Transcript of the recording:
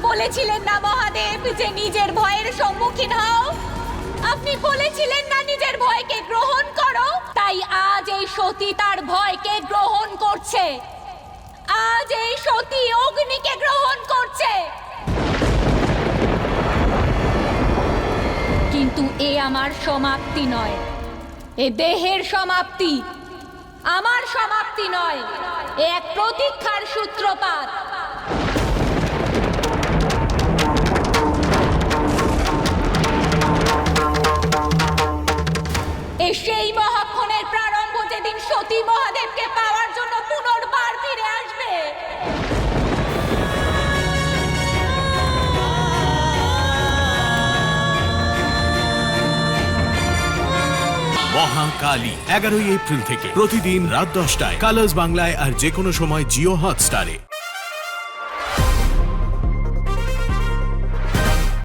বলেছিলেন না মহাদেব যে নিজের ভয়ের সম্মুখীন হও? আপনি বলেছিলেন না নিজের ভয়কে গ্রহণ করো? তাই আজ এই সতী তার ভয়কে গ্রহণ করছে। আজ এই সতী অগ্নিকে গ্রহণ করছে। কিন্তু এ আমার সমাপ্তি নয়, এ দেহের সমাপ্তি, আমার সমাপ্তি নয়। এ এক প্রতীক্ষার সূত্রপাত। এ সেই মহাক্ষণের প্রারম্ভ যেদিন সতী মহাদেবকে পাওয়ার জন্য পুনর্বার ফিরে আসবে। মহাকালী 11 এপ্রিল থেকে প্রতিদিন রাত 10টায় কালার্স বাংলায় আর যে কোনো সময় জিও হটস্টারে।